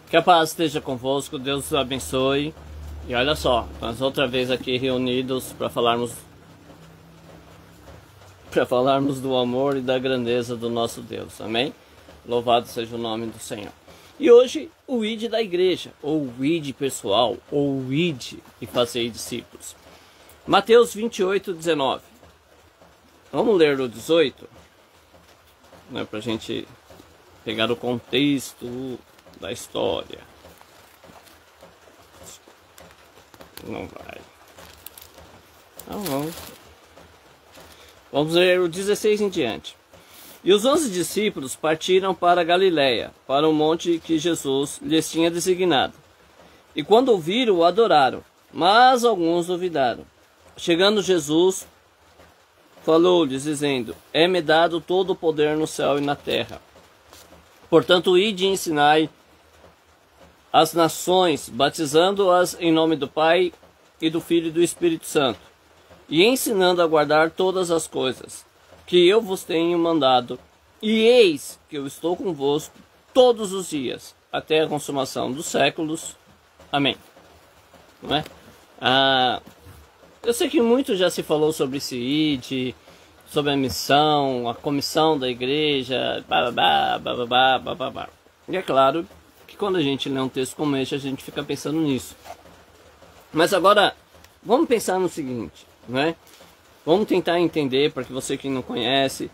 Que a paz esteja convosco, Deus os abençoe. E olha só, nós outra vez aqui reunidos para falarmos do amor e da grandeza do nosso Deus, amém? Louvado seja o nome do Senhor. E hoje o id da igreja, ou o id pessoal, ou o id e fazei discípulos. Mateus 28, 19. Vamos ler o 18, né, para a gente pegar o contexto da história. Não vai. Não. Vamos ler o 16 em diante. E os 11 discípulos partiram para Galiléia, para o monte que Jesus lhes tinha designado. E quando o viram, o adoraram, mas alguns duvidaram. Chegando Jesus, falou-lhes, dizendo: É-me dado todo o poder no céu e na terra. Portanto, ide e ensinai as nações, batizando-as em nome do Pai e do Filho e do Espírito Santo, e ensinando a guardar todas as coisas que eu vos tenho mandado. E eis que eu estou convosco todos os dias, até a consumação dos séculos. Amém. Não é? Eu sei que muito já se falou sobre esse id, sobre a missão, a comissão da igreja, bababá. E é claro que quando a gente lê um texto como este, a gente fica pensando nisso. Mas agora, vamos pensar no seguinte, né? Vamos tentar entender, para que você que não conhece,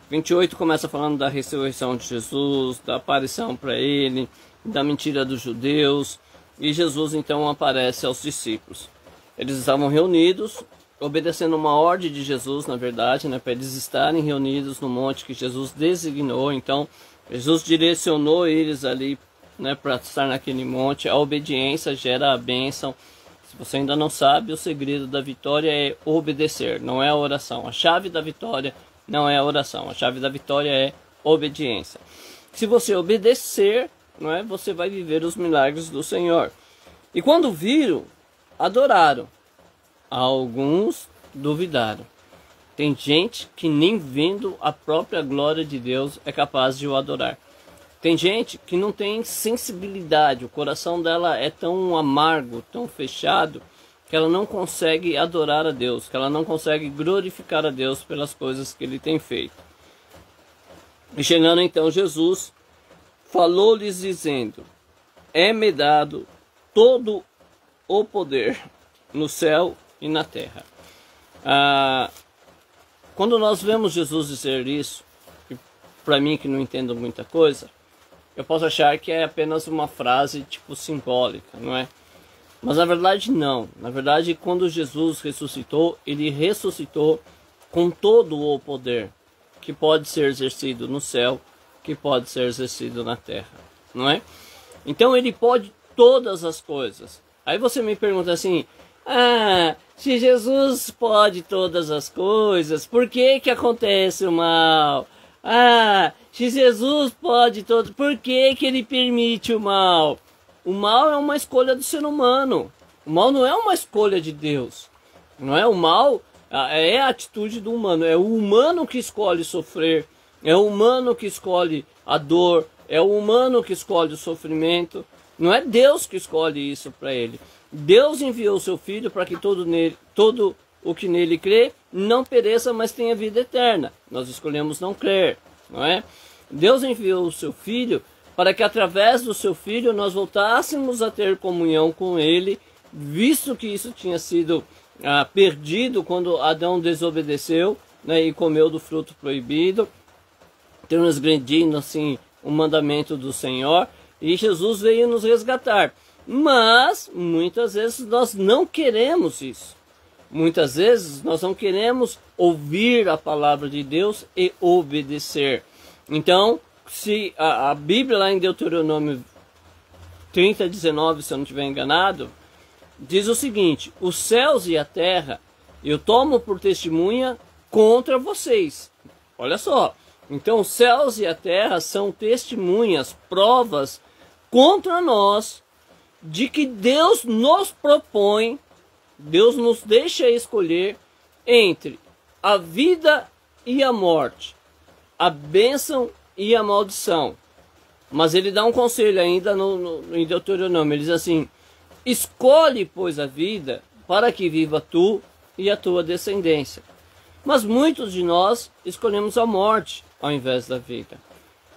28 começa falando da ressurreição de Jesus, da aparição para ele, da mentira dos judeus, e Jesus então aparece aos discípulos. Eles estavam reunidos, obedecendo uma ordem de Jesus, na verdade, né, para eles estarem reunidos no monte que Jesus designou. Então, Jesus direcionou eles ali, né, para estar naquele monte. A obediência gera a bênção. Se você ainda não sabe, o segredo da vitória é obedecer, não é a oração. A chave da vitória não é a oração, a chave da vitória é obediência. Se você obedecer, não é, você vai viver os milagres do Senhor. E quando viram, adoraram. Alguns duvidaram. Tem gente que nem vendo a própria glória de Deus é capaz de o adorar. Tem gente que não tem sensibilidade, o coração dela é tão amargo, tão fechado, que ela não consegue adorar a Deus, que ela não consegue glorificar a Deus pelas coisas que ele tem feito. E chegando então Jesus, falou-lhes dizendo: É-me dado todo o poder no céu e na terra. Quando nós vemos Jesus dizer isso, para mim que não entendo muita coisa, eu posso achar que é apenas uma frase tipo simbólica, não é? Mas na verdade não. Na verdade, quando Jesus ressuscitou, ele ressuscitou com todo o poder que pode ser exercido no céu, que pode ser exercido na terra, não é? Então ele pode todas as coisas. Aí você me pergunta assim: se Jesus pode todas as coisas, por que que acontece o mal? Se Jesus pode todo, por que que ele permite o mal? O mal é uma escolha do ser humano. O mal não é uma escolha de Deus. Não é o mal, é a atitude do humano. É o humano que escolhe sofrer. É o humano que escolhe a dor. É o humano que escolhe o sofrimento. Não é Deus que escolhe isso para ele. Deus enviou o seu Filho para que todo o que nele crê não pereça, mas tenha vida eterna. Nós escolhemos não crer, não é? Deus enviou o seu Filho para que através do seu Filho nós voltássemos a ter comunhão com ele, visto que isso tinha sido perdido quando Adão desobedeceu, né, e comeu do fruto proibido, transgredindo assim o mandamento do Senhor, e Jesus veio nos resgatar. Mas muitas vezes nós não queremos isso. Muitas vezes nós não queremos ouvir a palavra de Deus e obedecer. Então, se a Bíblia lá em Deuteronômio 30, 19, se eu não estiver enganado, diz o seguinte: os céus e a terra eu tomo por testemunha contra vocês. Olha só. Então os céus e a terra são testemunhas, provas contra nós de que Deus nos propõe, Deus nos deixa escolher entre a vida e a morte, a bênção e a maldição. Mas ele dá um conselho ainda em Deuteronômio. Ele diz assim: escolhe, pois, a vida para que viva tu e a tua descendência. Mas muitos de nós escolhemos a morte ao invés da vida.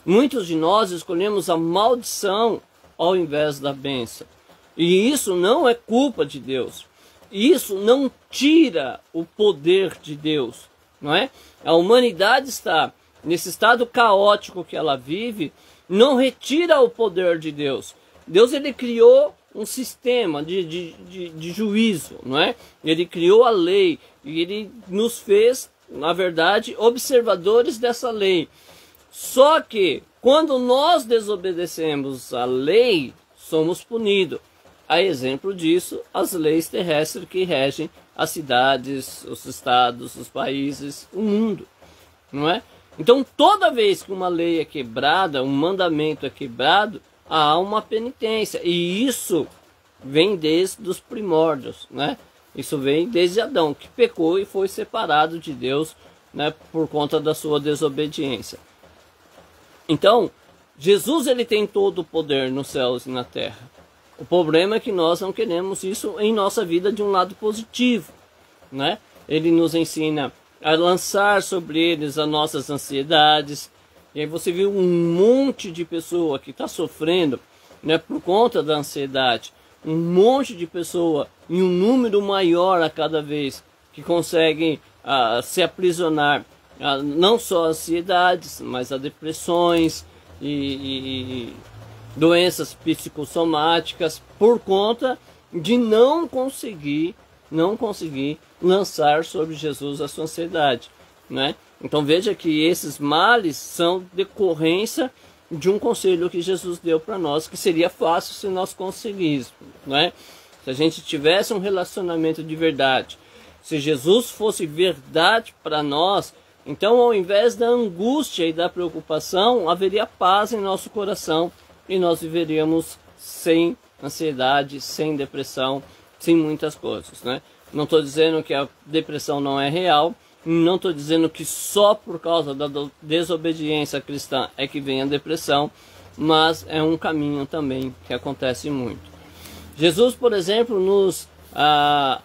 Muitos de nós escolhemos a maldição ao invés da bênção. E isso não é culpa de Deus. Isso não tira o poder de Deus, não é? A humanidade está nesse estado caótico que ela vive, não retira o poder de Deus. Deus, ele criou um sistema de juízo, não é? Ele criou a lei e ele nos fez, na verdade, observadores dessa lei. Só que quando nós desobedecemos a lei, somos punidos. A exemplo disso, as leis terrestres que regem as cidades, os estados, os países, o mundo, não é? Então, toda vez que uma lei é quebrada, um mandamento é quebrado, há uma penitência. E isso vem desde os primórdios, né? Isso vem desde Adão, que pecou e foi separado de Deus, né, por conta da sua desobediência. Então, Jesus, ele tem todo o poder nos céus e na terra. O problema é que nós não queremos isso em nossa vida de um lado positivo, né? Ele nos ensina a lançar sobre eles as nossas ansiedades. E aí você viu um monte de pessoa que está sofrendo, né, por conta da ansiedade. Um monte de pessoa em um número maior a cada vez que conseguem se aprisionar não só a ansiedades, mas a depressões e doenças psicossomáticas por conta de não conseguir lançar sobre Jesus a sua ansiedade, né? Então veja que esses males são decorrência de um conselho que Jesus deu para nós, que seria fácil se nós conseguíssemos, né? Se a gente tivesse um relacionamento de verdade, se Jesus fosse verdade para nós, então ao invés da angústia e da preocupação, haveria paz em nosso coração e nós viveríamos sem ansiedade, sem depressão, sem muitas coisas, né? Não estou dizendo que a depressão não é real, não estou dizendo que só por causa da desobediência cristã é que vem a depressão, mas é um caminho também que acontece muito. Jesus, por exemplo, nos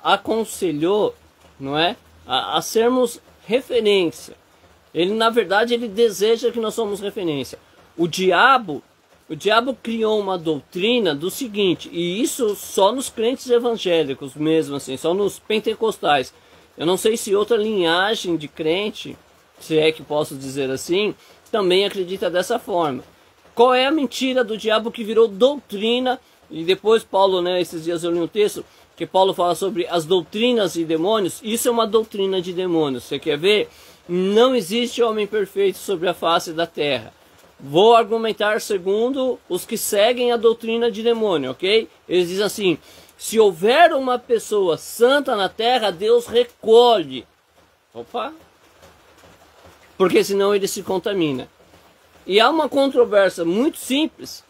aconselhou, não é, a sermos referência. Ele, na verdade, ele deseja que nós somos referência. O diabo criou uma doutrina do seguinte, e isso só nos crentes evangélicos mesmo, assim, só nos pentecostais. Eu não sei se outra linhagem de crente, se é que posso dizer assim, também acredita dessa forma. Qual é a mentira do diabo que virou doutrina? E depois Paulo, né, esses dias eu li um texto que Paulo fala sobre as doutrinas de demônios. Isso é uma doutrina de demônios. Você quer ver? Não existe homem perfeito sobre a face da terra. Vou argumentar segundo os que seguem a doutrina de demônio, ok? Eles dizem assim: se houver uma pessoa santa na terra, Deus recolhe. Opa! Porque senão ele se contamina. E há uma controvérsia muito simples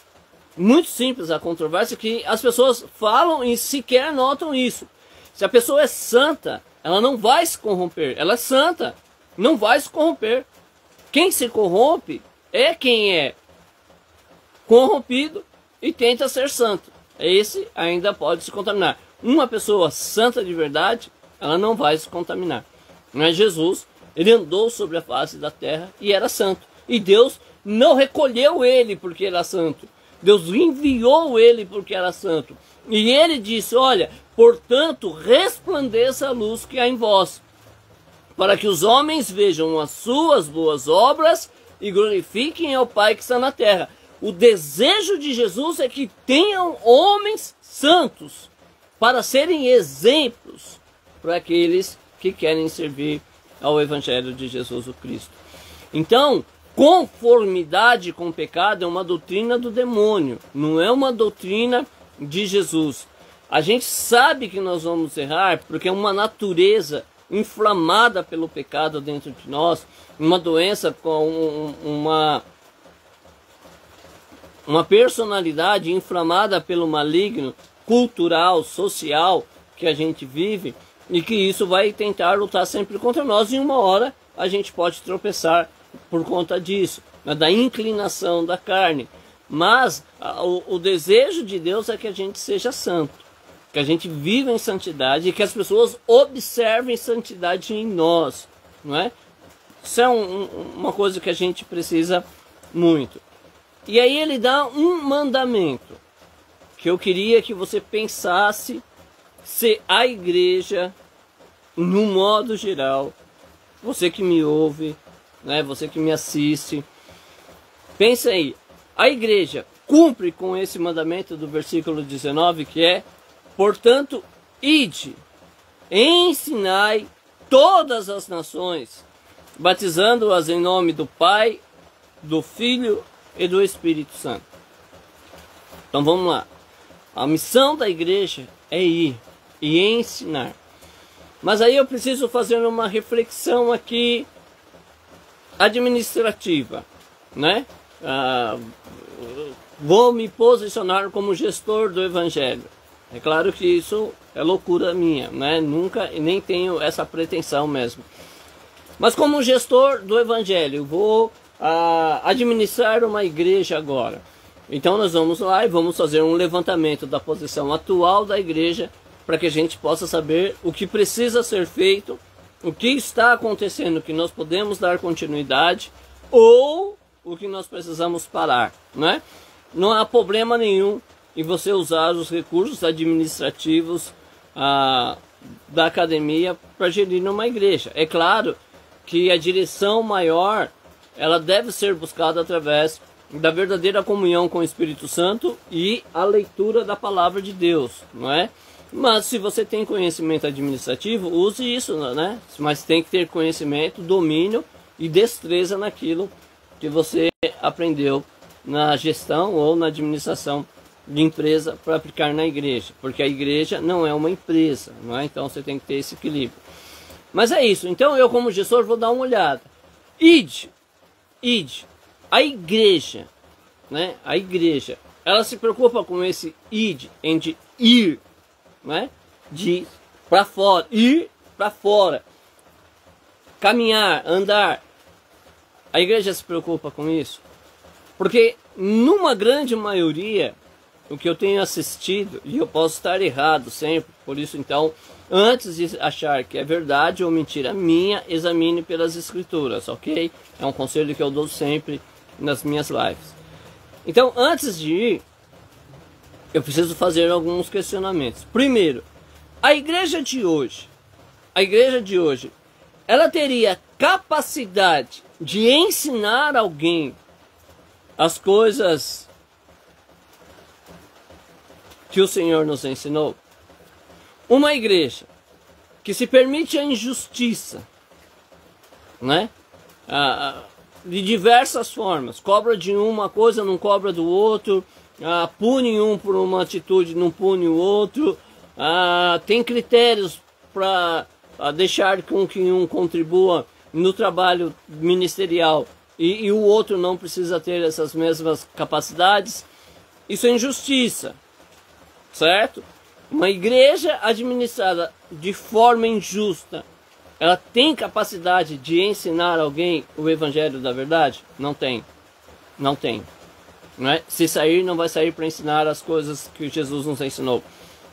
a controvérsia, que as pessoas falam e sequer notam isso. Se a pessoa é santa, ela não vai se corromper. Ela é santa, não vai se corromper. Quem se corrompe é quem é corrompido e tenta ser santo. Esse ainda pode se contaminar. Uma pessoa santa de verdade, ela não vai se contaminar. Mas Jesus, ele andou sobre a face da terra e era santo. E Deus não recolheu ele porque era santo. Deus enviou ele porque era santo. E ele disse: olha, portanto, resplandeça a luz que há em vós, para que os homens vejam as suas boas obras e glorifiquem ao Pai que está na terra. O desejo de Jesus é que tenham homens santos para serem exemplos para aqueles que querem servir ao Evangelho de Jesus o Cristo. Então, conformidade com o pecado é uma doutrina do demônio, não é uma doutrina de Jesus. A gente sabe que nós vamos errar porque é uma natureza inflamada pelo pecado dentro de nós, uma doença com uma personalidade inflamada pelo maligno cultural, social que a gente vive, e que isso vai tentar lutar sempre contra nós, e uma hora a gente pode tropeçar por conta disso, né, da inclinação da carne. Mas o desejo de Deus é que a gente seja santo, que a gente viva em santidade e que as pessoas observem santidade em nós, não é? Isso é uma coisa que a gente precisa muito. E aí ele dá um mandamento que eu queria que você pensasse se a igreja, no modo geral, você que me ouve, né, você que me assiste, pensa aí, a igreja cumpre com esse mandamento do versículo 19, que é: portanto, ide, ensinai todas as nações, batizando-as em nome do Pai, do Filho e do Espírito Santo. Então vamos lá. A missão da igreja é ir e ensinar. Mas aí eu preciso fazer uma reflexão aqui administrativa, né? Vou me posicionar como gestor do Evangelho. É claro que isso é loucura minha, né? Nunca, nem tenho essa pretensão mesmo. Mas como gestor do Evangelho, vou administrar uma igreja agora. Então nós vamos lá e vamos fazer um levantamento da posição atual da igreja, para que a gente possa saber o que precisa ser feito, o que está acontecendo, que nós podemos dar continuidade, ou o que nós precisamos parar, né? Não há problema nenhum em você usar os recursos administrativos da academia para gerir uma igreja. É claro que a direção maior, ela deve ser buscada através da verdadeira comunhão com o Espírito Santo e a leitura da palavra de Deus, não é? Mas se você tem conhecimento administrativo, use isso, né? Mas tem que ter conhecimento, domínio e destreza naquilo que você aprendeu na gestão ou na administração de empresa para aplicar na igreja, porque a igreja não é uma empresa, não é? Então você tem que ter esse equilíbrio. Mas é isso. Então eu, como gestor, vou dar uma olhada. Ide. A igreja, né? A igreja, ela se preocupa com esse id, de ir, né? De para fora, ir para fora, caminhar, andar. A igreja se preocupa com isso, porque numa grande maioria, o que eu tenho assistido, e eu posso estar errado sempre, por isso então, antes de achar que é verdade ou mentira minha, examine pelas escrituras, ok? É um conselho que eu dou sempre nas minhas lives. Então, antes de ir, eu preciso fazer alguns questionamentos. Primeiro, a igreja de hoje, ela teria capacidade de ensinar alguém as coisas que o Senhor nos ensinou? Uma igreja que se permite a injustiça, né? De diversas formas, cobra de uma coisa, não cobra do outro, pune um por uma atitude, não pune o outro, tem critérios para deixar com que um contribua no trabalho ministerial e o outro não precisa ter essas mesmas capacidades. Isso é injustiça, certo? Uma igreja administrada de forma injusta, ela tem capacidade de ensinar alguém o evangelho da verdade? Não tem. Não tem. Não é? Se sair, não vai sair para ensinar as coisas que Jesus nos ensinou.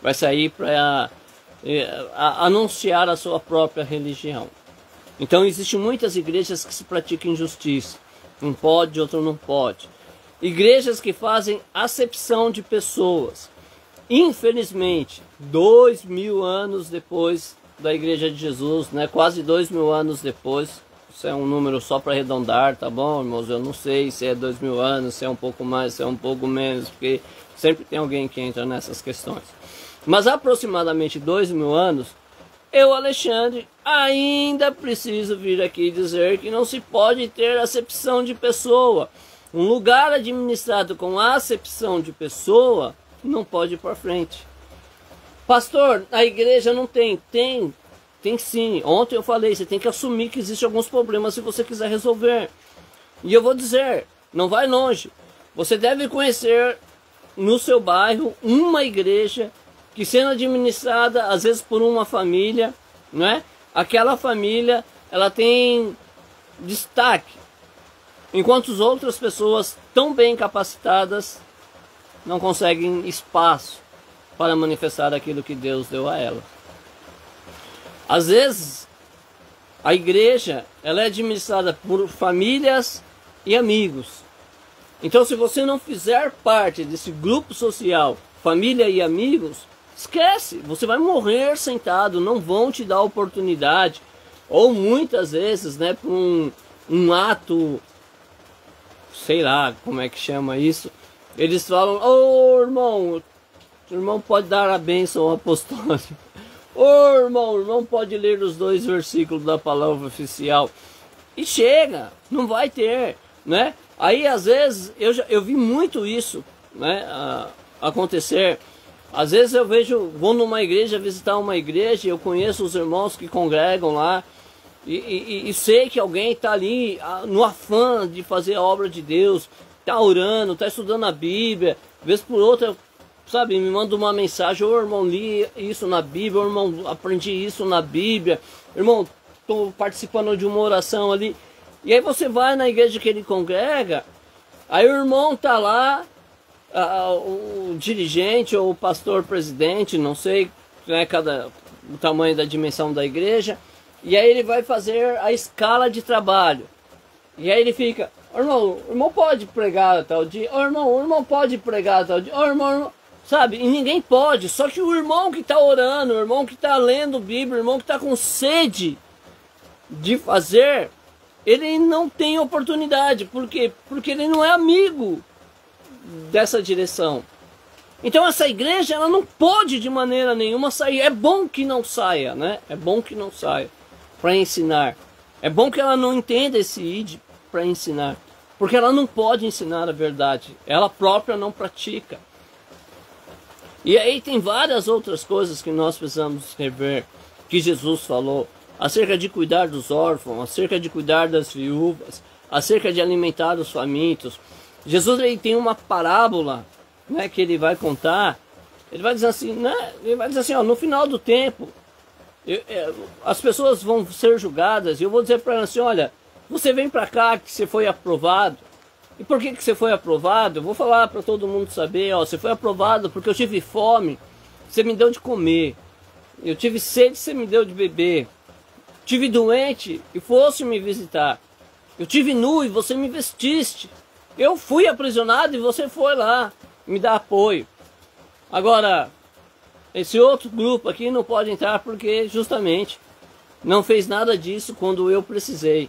Vai sair para anunciar a sua própria religião. Então existem muitas igrejas que se praticam injustiça. Um pode, outro não pode. Igrejas que fazem acepção de pessoas. Infelizmente, 2000 anos depois da Igreja de Jesus, né? Quase 2000 anos depois, isso é um número só para arredondar, tá bom, irmãos? Eu não sei se é 2000 anos, se é um pouco mais, se é um pouco menos, porque sempre tem alguém que entra nessas questões. Mas aproximadamente 2000 anos, eu, Alexandre, ainda preciso vir aqui dizer que não se pode ter acepção de pessoa. Um lugar administrado com acepção de pessoa não pode ir para frente. Pastor, a igreja não tem. Tem sim. Ontem eu falei, você tem que assumir que existem alguns problemas se você quiser resolver. E eu vou dizer, não vai longe. Você deve conhecer no seu bairro uma igreja que, sendo administrada às vezes por uma família, não é? Aquela família, ela tem destaque. enquanto as outras pessoas tão bem capacitadas não conseguem espaço para manifestar aquilo que Deus deu a elas. Às vezes, a igreja ela é administrada por famílias e amigos. Então, se você não fizer parte desse grupo social, família e amigos, esquece, você vai morrer sentado, não vão te dar oportunidade. Ou muitas vezes, né, por um ato, sei lá como é que chama isso, eles falam: ô irmão, o irmão pode dar a bênção apostólica. Ô o irmão pode ler os 2 versículos da palavra oficial. E chega, não vai ter, né? Aí às vezes eu vi muito isso, né, acontecer. Às vezes eu vou numa igreja, visitar uma igreja, eu conheço os irmãos que congregam lá, e sei que alguém está ali no afã de fazer a obra de Deus, está orando, está estudando a Bíblia, vez por outra, sabe, me manda uma mensagem: ô irmão, li isso na Bíblia, ô irmão, aprendi isso na Bíblia, irmão, estou participando de uma oração ali. E aí você vai na igreja que ele congrega, aí o irmão está lá, o dirigente ou o pastor presidente, não sei, né, o tamanho da dimensão da igreja, e aí ele vai fazer a escala de trabalho, e aí ele fica: o irmão pode pregar tal dia, o irmão pode pregar tal dia, irmão, sabe, e ninguém pode, só que o irmão que está orando, o irmão que está lendo Bíblia, o irmão que está com sede de fazer, ele não tem oportunidade. Por quê? Porque ele não é amigo dessa direção. Então essa igreja ela não pode de maneira nenhuma sair. É bom que não saia, né? É bom que não saia para ensinar. É bom que ela não entenda esse ID para ensinar, porque ela não pode ensinar a verdade. Ela própria não pratica. E aí tem várias outras coisas que nós precisamos rever, que Jesus falou, acerca de cuidar dos órfãos, acerca de cuidar das viúvas, acerca de alimentar os famintos. Jesus ele tem uma parábola, né, que ele vai contar. Ele vai dizer assim, né, ó, no final do tempo, as pessoas vão ser julgadas, e eu vou dizer para elas assim: olha, você vem para cá que você foi aprovado. E por que você foi aprovado? Eu vou falar para todo mundo saber: ó, você foi aprovado porque eu tive fome, você me deu de comer. Eu tive sede, você me deu de beber. Tive doente e fosse me visitar. Eu tive nu e você me vestiste. Eu fui aprisionado e você foi lá me dar apoio. Agora, esse outro grupo aqui não pode entrar porque justamente não fez nada disso quando eu precisei.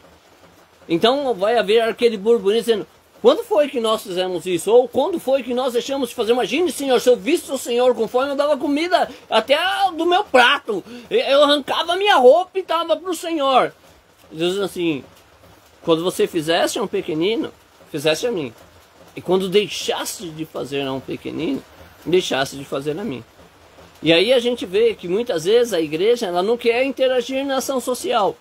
Então vai haver aquele burburinho dizendo: quando foi que nós fizemos isso? Ou quando foi que nós deixamos de fazer? Imagine, Senhor, se eu visse o Senhor com fome, eu dava comida até do meu prato. Eu arrancava a minha roupa e dava para o Senhor. Jesus diz assim: quando você fizesse a um pequenino, fizesse a mim. E quando deixasse de fazer a um pequenino, deixasse de fazer a mim. E aí a gente vê que muitas vezes a igreja ela não quer interagir na ação social,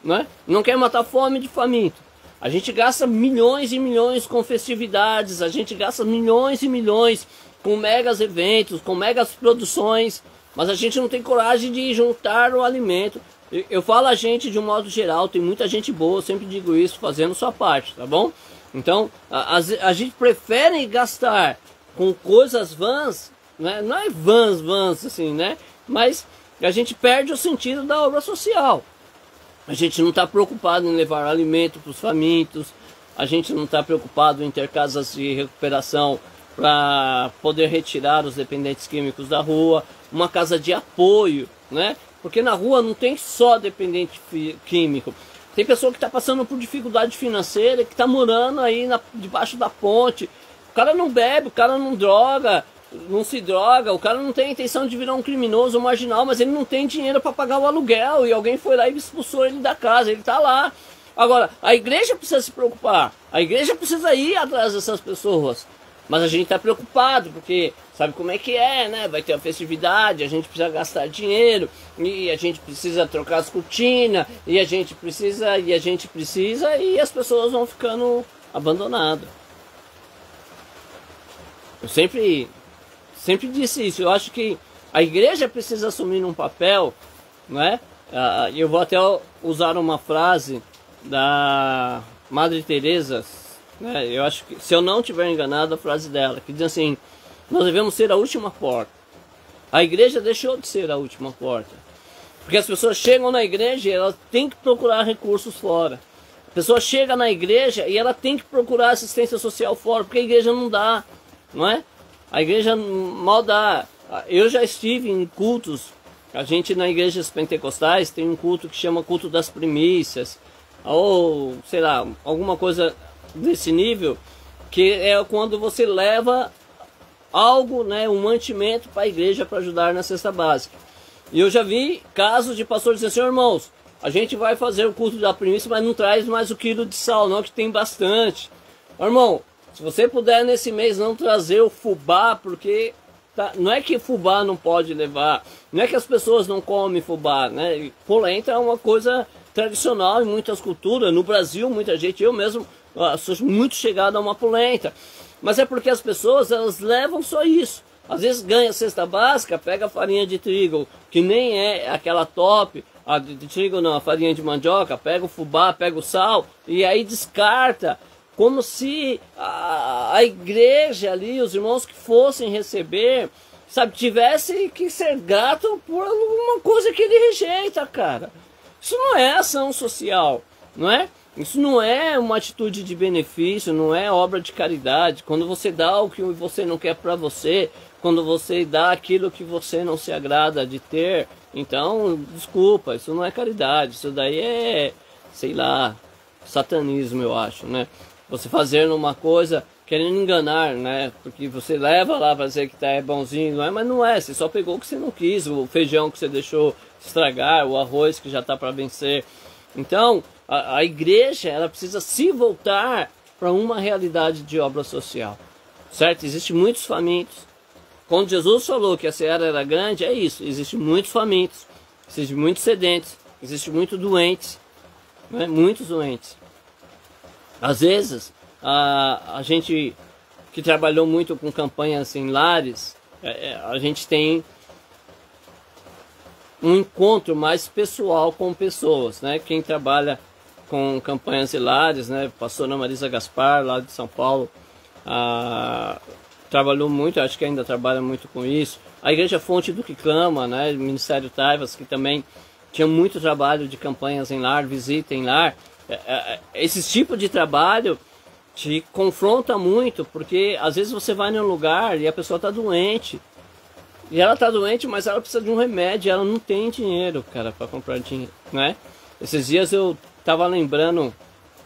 né? Não quer matar fome de faminto. A gente gasta milhões e milhões com festividades, a gente gasta milhões e milhões com megas eventos, com megas produções, mas a gente não tem coragem de juntar o alimento. Eu falo a gente de um modo geral, tem muita gente boa, eu sempre digo isso, fazendo sua parte, tá bom? Então, a gente prefere gastar com coisas vãs, né? Não é vãs assim, né? Mas a gente perde o sentido da obra social. A gente não está preocupado em levar alimento para os famintos, a gente não está preocupado em ter casas de recuperação para poder retirar os dependentes químicos da rua, uma casa de apoio, né? Porque na rua não tem só dependente químico, tem pessoa que está passando por dificuldade financeira, que está morando aí debaixo da ponte, o cara não bebe, o cara não se droga, o cara não tem a intenção de virar um criminoso, um marginal, mas ele não tem dinheiro para pagar o aluguel e alguém foi lá e expulsou ele da casa, ele está lá. Agora, a igreja precisa se preocupar, a igreja precisa ir atrás dessas pessoas, mas a gente está preocupado porque sabe como é que é, né? Vai ter a festividade, a gente precisa gastar dinheiro, e a gente precisa trocar as cortinas, e a gente precisa, e as pessoas vão ficando abandonadas. Eu sempre disse isso. Eu acho que a igreja precisa assumir um papel, né? Eu vou até usar uma frase Madre Teresa, né, eu acho que, se eu não estiver enganado, a frase dela, que diz assim: nós devemos ser a última porta. A igreja deixou de ser a última porta, porque as pessoas chegam na igreja e elas têm que procurar recursos fora. A pessoa chega na igreja e ela tem que procurar assistência social fora, porque a igreja não dá, não é? A igreja mal dá. Eu já estive em cultos, a gente na igrejas pentecostais tem um culto que chama culto das primícias, ou sei lá, alguma coisa desse nível, que é quando você leva algo, né, um mantimento para a igreja para ajudar na cesta básica. E eu já vi casos de pastores dizendo assim: irmãos, a gente vai fazer o culto da primícia, mas não traz mais o quilo de sal não, que tem bastante. Irmão, se você puder nesse mês não trazer o fubá, porque tá, não é que fubá não pode levar, não é que as pessoas não comem fubá, né? Polenta é uma coisa tradicional em muitas culturas. No Brasil, muita gente, eu mesmo sou muito chegado a uma polenta, mas é porque as pessoas, elas levam só isso. Às vezes ganha cesta básica, pega a farinha de trigo, que nem é aquela top, a de trigo não, a farinha de mandioca, pega o fubá, pega o sal, e aí descarta, como se a igreja ali, os irmãos que fossem receber, sabe, tivesse que ser grato por alguma coisa que ele rejeita, cara. Isso não é ação social, não é? Isso não é uma atitude de benefício, não é obra de caridade. Quando você dá o que você não quer para você, quando você dá aquilo que você não se agrada de ter, então, desculpa, isso não é caridade, isso daí é, sei lá, satanismo, eu acho, né? Você fazer uma coisa querendo enganar, né? Porque você leva lá para dizer que tá bonzinho, não é? Mas não é, você só pegou o que você não quis, o feijão que você deixou estragar, o arroz que já está para vencer. Então, a igreja, ela precisa se voltar para uma realidade de obra social, certo? Existem muitos famintos. Quando Jesus falou que a seara era grande, é isso, existem muitos famintos, existem muitos sedentes, existem muitos doentes, né? Muitos doentes. Às vezes, a gente que trabalhou muito com campanhas em lares, a gente tem um encontro mais pessoal com pessoas, né? Quem trabalha com campanhas em lares, né? Pastora Marisa Gaspar, lá de São Paulo, trabalhou muito, acho que ainda trabalha muito com isso. A Igreja Fonte do que Clama, né? O Ministério Taivas, que também tinha muito trabalho de campanhas em lar, visita em lar. Esse tipo de trabalho te confronta muito, porque às vezes você vai num lugar e a pessoa está doente. E ela está doente, mas ela precisa de um remédio, ela não tem dinheiro, cara, para comprar dinheiro, né? Esses dias eu estava lembrando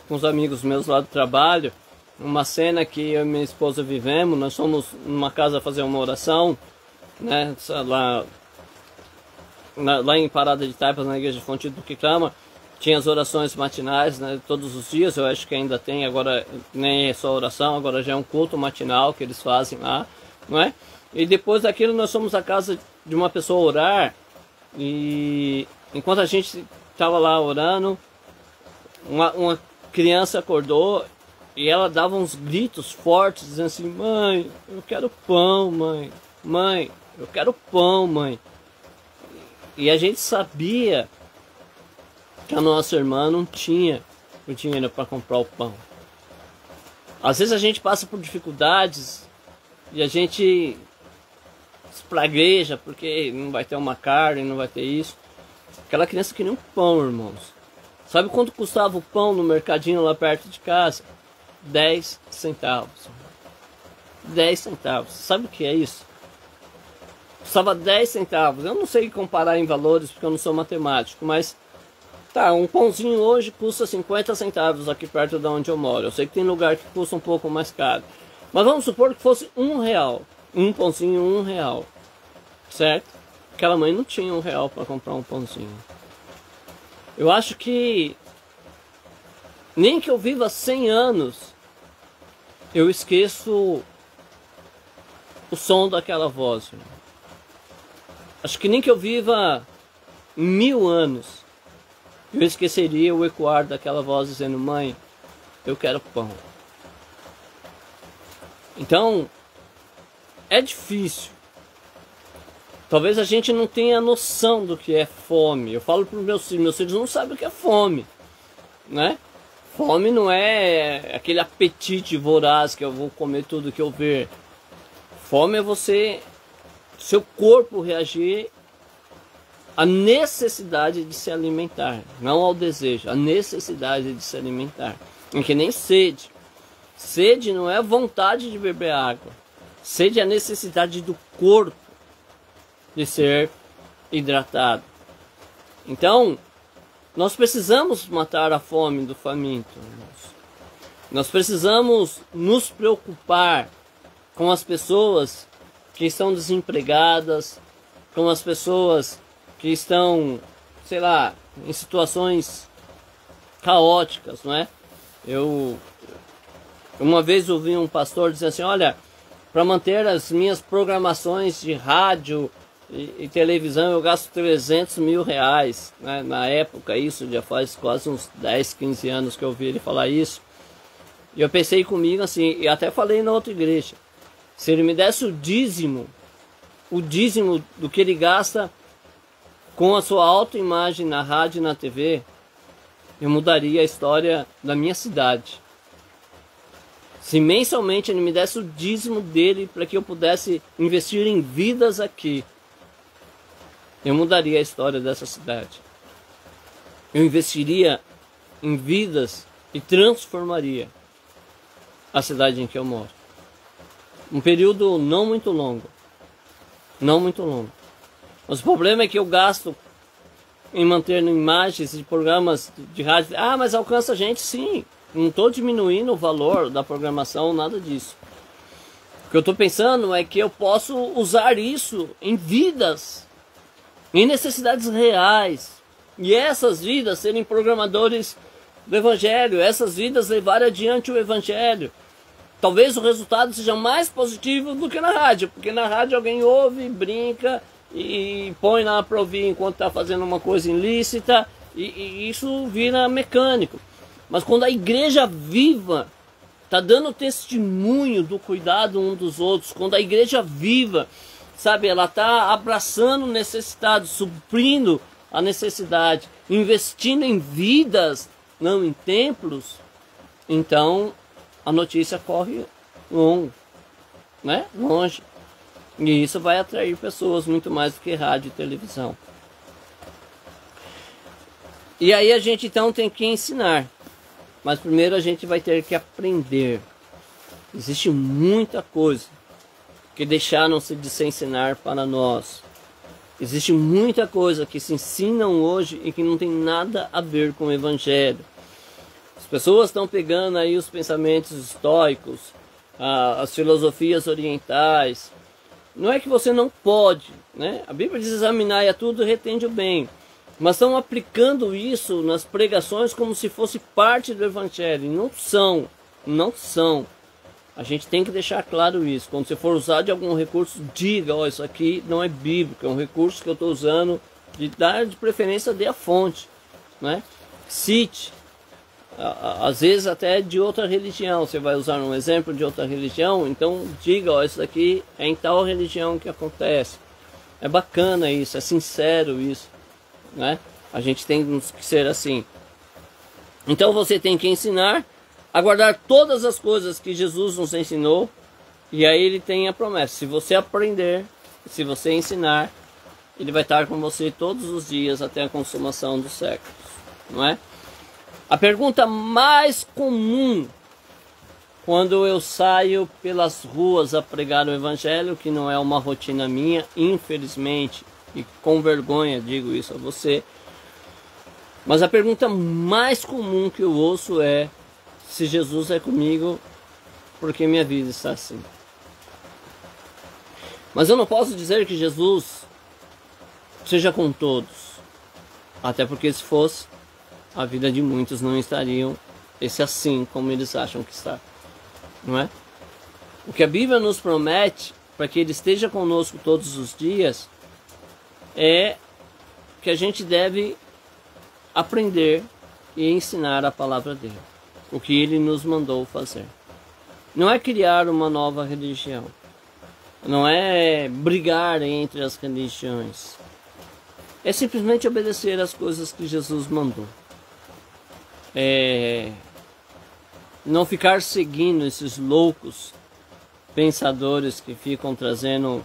com os amigos meus lá do trabalho, uma cena que eu e minha esposa vivemos. Nós fomos numa casa fazer uma oração, né? Lá em Parada de Taipas, na Igreja Fonte do que Clama, tinha as orações matinais, né? Todos os dias, eu acho que ainda tem, agora nem é só oração, agora já é um culto matinal que eles fazem lá, não é? E depois daquilo nós fomos à casa de uma pessoa orar, e enquanto a gente estava lá orando, uma criança acordou e ela dava uns gritos fortes, dizendo assim: mãe, eu quero pão, mãe, mãe, eu quero pão, mãe. E a gente sabia que a nossa irmã não tinha o dinheiro para comprar o pão. Às vezes a gente passa por dificuldades e a gente espragueja porque não vai ter uma carne, não vai ter isso. Aquela criança queria um pão, irmãos. Sabe quanto custava o pão no mercadinho lá perto de casa? 10 centavos. 10 centavos. Sabe o que é isso? Custava 10 centavos. Eu não sei comparar em valores porque eu não sou matemático, mas tá, um pãozinho hoje custa 50 centavos aqui perto de onde eu moro. Eu sei que tem lugar que custa um pouco mais caro, mas vamos supor que fosse R$1. Um pãozinho, R$1. Certo? Aquela mãe não tinha R$1 para comprar um pãozinho. Eu acho que nem que eu viva 100 anos, eu esqueço o som daquela voz. Acho que nem que eu viva 1000 anos, eu esqueceria o ecoar daquela voz dizendo: mãe, eu quero pão. Então, é difícil. Talvez a gente não tenha noção do que é fome. Eu falo para os meus filhos não sabem o que é fome, né? Fome não é aquele apetite voraz que eu vou comer tudo que eu ver. Fome é seu corpo reagir à necessidade de se alimentar, não ao desejo, a necessidade de se alimentar. É que nem sede. Sede não é a vontade de beber água. Sede é a necessidade do corpo de ser hidratado. Então, nós precisamos matar a fome do faminto. Nós precisamos nos preocupar com as pessoas que estão desempregadas, com as pessoas que estão, sei lá, em situações caóticas, não é? Uma vez ouvi um pastor dizer assim, olha, para manter as minhas programações de rádio e televisão eu gasto 300 mil reais, né? Na época, isso já faz quase uns 10, 15 anos que eu ouvi ele falar isso. E eu pensei comigo assim, e até falei na outra igreja, se ele me desse o dízimo do que ele gasta com a sua autoimagem na rádio e na TV, eu mudaria a história da minha cidade. Se mensalmente ele me desse o dízimo dele para que eu pudesse investir em vidas aqui, eu mudaria a história dessa cidade. Eu investiria em vidas e transformaria a cidade em que eu moro. Um período não muito longo. Não muito longo. Mas o problema é que eu gasto em manter imagens de programas de rádio. Ah, mas alcança a gente, sim. Não estou diminuindo o valor da programação, nada disso. O que eu estou pensando é que eu posso usar isso em vidas, em necessidades reais. E essas vidas serem programadores do Evangelho, essas vidas levarem adiante o Evangelho. Talvez o resultado seja mais positivo do que na rádio, porque na rádio alguém ouve, brinca e põe lá para ouvir enquanto está fazendo uma coisa ilícita e isso vira mecânico. Mas quando a igreja viva está dando testemunho do cuidado um dos outros, quando a igreja viva, sabe, ela está abraçando o necessitado, suprindo a necessidade, investindo em vidas, não em templos, então a notícia corre longe, né? Longe. E isso vai atrair pessoas muito mais do que rádio e televisão. E aí a gente então tem que ensinar. Mas primeiro a gente vai ter que aprender. Existe muita coisa que deixaram-se de se ensinar para nós. Existe muita coisa que se ensinam hoje e que não tem nada a ver com o Evangelho. As pessoas estão pegando aí os pensamentos estoicos, as filosofias orientais. Não é que você não pode, né? A Bíblia diz: examinar a tudo e retende o bem. Mas estão aplicando isso nas pregações como se fosse parte do Evangelho. E não são, não são. A gente tem que deixar claro isso. Quando você for usar de algum recurso, diga: ó, isso aqui não é bíblico, é um recurso que eu estou usando, de preferência dê a fonte, né? Cite. Às vezes até de outra religião. Você vai usar um exemplo de outra religião, então diga: ó, isso aqui é em tal religião que acontece. É bacana isso, é sincero isso, né? A gente tem que ser assim. Então você tem que ensinar a guardar todas as coisas que Jesus nos ensinou. E aí ele tem a promessa: se você aprender, se você ensinar, ele vai estar com você todos os dias até a consumação dos séculos, não é? A pergunta mais comum quando eu saio pelas ruas a pregar o Evangelho, que não é uma rotina minha, infelizmente, e com vergonha digo isso a você, mas a pergunta mais comum que eu ouço é: se Jesus é comigo, por que minha vida está assim? Mas eu não posso dizer que Jesus seja com todos, até porque se fosse, a vida de muitos não estariam esse assim como eles acham que está, não é? O que a Bíblia nos promete para que Ele esteja conosco todos os dias é que a gente deve aprender e ensinar a palavra dele, o que Ele nos mandou fazer. Não é criar uma nova religião, não é brigar entre as religiões, é simplesmente obedecer às coisas que Jesus mandou. não ficar seguindo esses loucos pensadores que ficam trazendo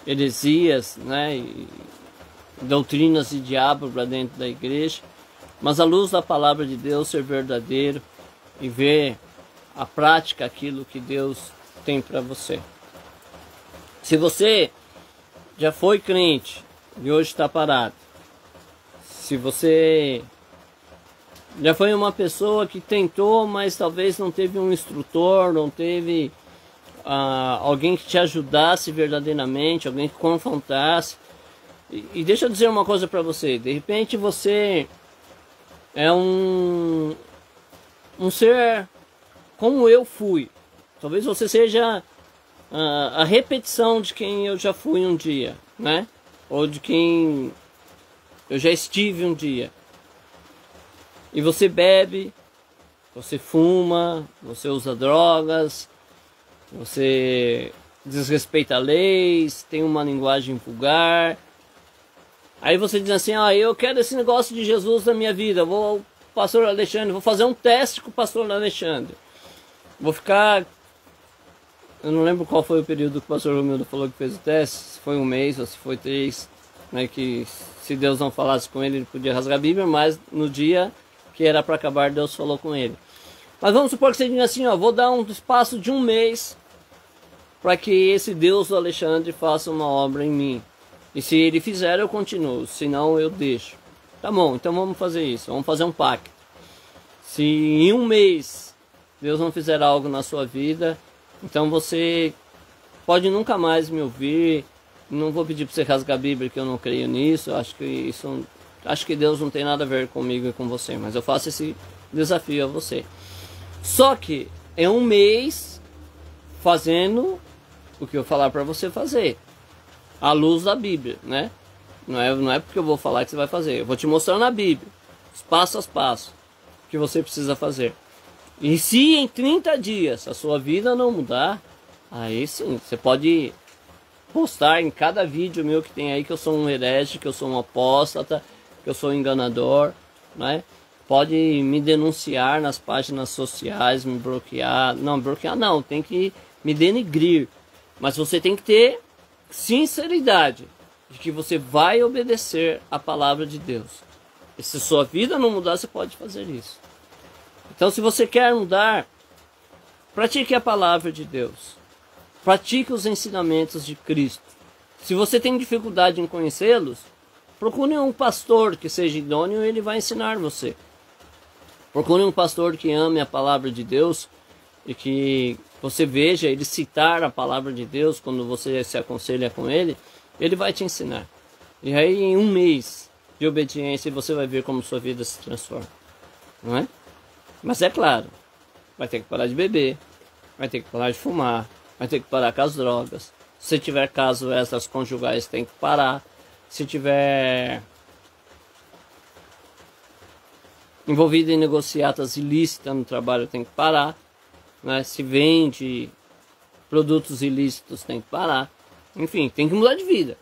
heresias, né, e doutrinas de diabo para dentro da igreja, mas à luz da palavra de Deus ser verdadeiro e ver a prática aquilo que Deus tem para você. Se você já foi crente e hoje está parado, se você já foi uma pessoa que tentou, mas talvez não teve um instrutor, não teve alguém que te ajudasse verdadeiramente, alguém que confrontasse. E deixa eu dizer uma coisa para você. De repente você é um ser como eu fui. Talvez você seja a repetição de quem eu já fui um dia, né? Ou de quem eu já estive um dia. E você bebe, você fuma, você usa drogas, você desrespeita leis, tem uma linguagem vulgar. Aí você diz assim, eu quero esse negócio de Jesus na minha vida, pastor Alexandre, vou fazer um teste com o pastor Alexandre. Vou ficar, eu não lembro qual foi o período que o pastor Romildo falou que fez o teste, se foi 1 mês ou se foi 3, né, que se Deus não falasse com ele, ele podia rasgar a Bíblia, mas no dia que era para acabar, Deus falou com ele. Mas vamos supor que você diga assim, vou dar um espaço de 1 mês para que esse Deus do Alexandre faça uma obra em mim. E se ele fizer, eu continuo, senão eu deixo. Tá bom, então vamos fazer isso, vamos fazer um pacto. Se em 1 mês Deus não fizer algo na sua vida, então você pode nunca mais me ouvir. Não vou pedir para você rasgar a Bíblia, que eu não creio nisso. Acho que Deus não tem nada a ver comigo e com você, mas eu faço esse desafio a você. Só que é 1 mês fazendo o que eu falar para você fazer, à luz da Bíblia, né? Não é porque eu vou falar que você vai fazer. Eu vou te mostrar na Bíblia, passo a passo, o que você precisa fazer. E se em 30 dias a sua vida não mudar, aí sim, você pode postar em cada vídeo meu que tem aí que eu sou um herege, que eu sou um apóstata, que eu sou um enganador, né? Pode me denunciar nas páginas sociais, me bloquear. Não, bloquear não, tem que me denigrir. Mas você tem que ter sinceridade de que você vai obedecer a palavra de Deus. E se sua vida não mudar, você pode fazer isso. Então, se você quer mudar, pratique a palavra de Deus. Pratique os ensinamentos de Cristo. Se você tem dificuldade em conhecê-los, procure um pastor que seja idôneo e ele vai ensinar você. Procure um pastor que ame a palavra de Deus e que você veja ele citar a palavra de Deus quando você se aconselha com ele, ele vai te ensinar. E aí em 1 mês de obediência você vai ver como sua vida se transforma. Não é? Mas é claro, vai ter que parar de beber, vai ter que parar de fumar, vai ter que parar com as drogas. Se tiver casos extraconjugais, tem que parar. Se tiver envolvido em negociatas ilícitas no trabalho, tem que parar, né? Se vende produtos ilícitos, tem que parar. Enfim, tem que mudar de vida.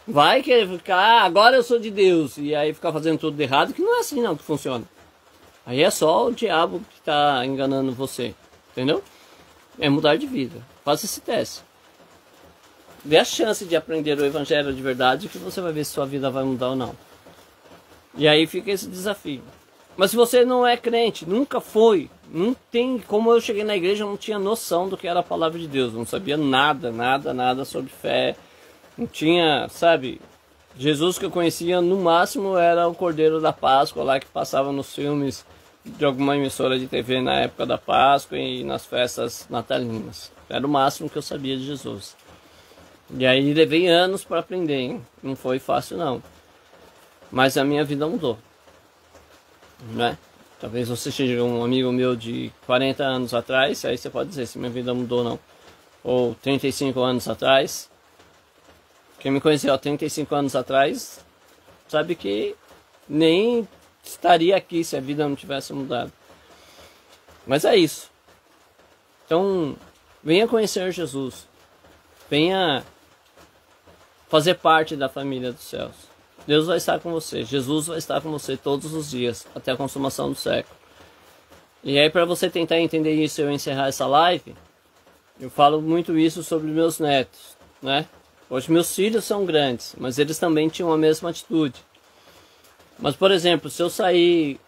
Vai querer ficar, agora eu sou de Deus, e aí ficar fazendo tudo errado, que não é assim não que funciona. Aí é só o diabo que está enganando você, entendeu? É mudar de vida. Faça esse teste. Dê a chance de aprender o evangelho de verdade, que você vai ver se sua vida vai mudar ou não. E aí fica esse desafio. Mas se você não é crente, nunca foi, não tem, como eu cheguei na igreja, eu não tinha noção do que era a palavra de Deus, não sabia nada sobre fé, não tinha, sabe, Jesus que eu conhecia no máximo era o Cordeiro da Páscoa lá que passava nos filmes de alguma emissora de TV na época da Páscoa e nas festas natalinas. Era o máximo que eu sabia de Jesus. E aí levei anos para aprender, hein? Não foi fácil não. Mas a minha vida mudou, né? Talvez você seja um amigo meu de 40 anos atrás, aí você pode dizer se minha vida mudou ou não. Ou 35 anos atrás. Quem me conheceu há 35 anos atrás sabe que nem estaria aqui se a vida não tivesse mudado. Mas é isso. Então, venha conhecer Jesus. Venha fazer parte da família dos céus. Deus vai estar com você. Jesus vai estar com você todos os dias, até a consumação do século. E aí, para você tentar entender isso e eu encerrar essa live, eu falo muito isso sobre meus netos, né? Hoje meus filhos são grandes, mas eles também tinham a mesma atitude. Mas, por exemplo, se eu sair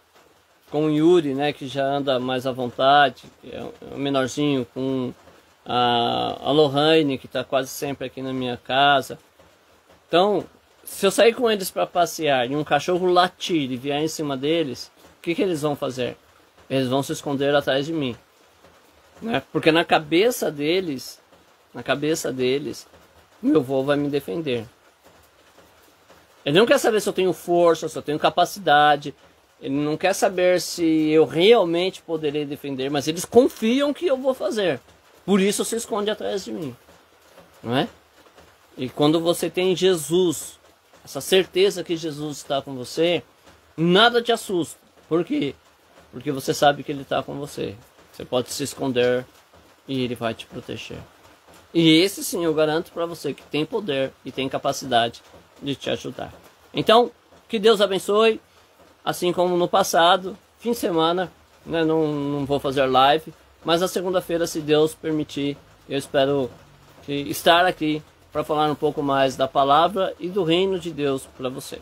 com o Yuri, né, que já anda mais à vontade, que é um menorzinho, com a Lohane, que está quase sempre aqui na minha casa. Então, se eu sair com eles para passear e um cachorro latir e vier em cima deles, o que eles vão fazer? Eles vão se esconder atrás de mim, né? Porque na cabeça deles, meu avô vai me defender. Ele não quer saber se eu tenho força, se eu tenho capacidade. Ele não quer saber se eu realmente poderei defender, mas eles confiam que eu vou fazer. Por isso se esconde atrás de mim, não é? E quando você tem Jesus, essa certeza que Jesus está com você, nada te assusta. Por quê? Porque você sabe que Ele está com você. Você pode se esconder e Ele vai te proteger. E esse sim eu garanto para você que tem poder e tem capacidade de te ajudar. Então, que Deus abençoe. Assim como no passado, fim de semana, né, não vou fazer live, mas na segunda-feira, se Deus permitir, eu espero estar aqui para falar um pouco mais da palavra e do reino de Deus para você.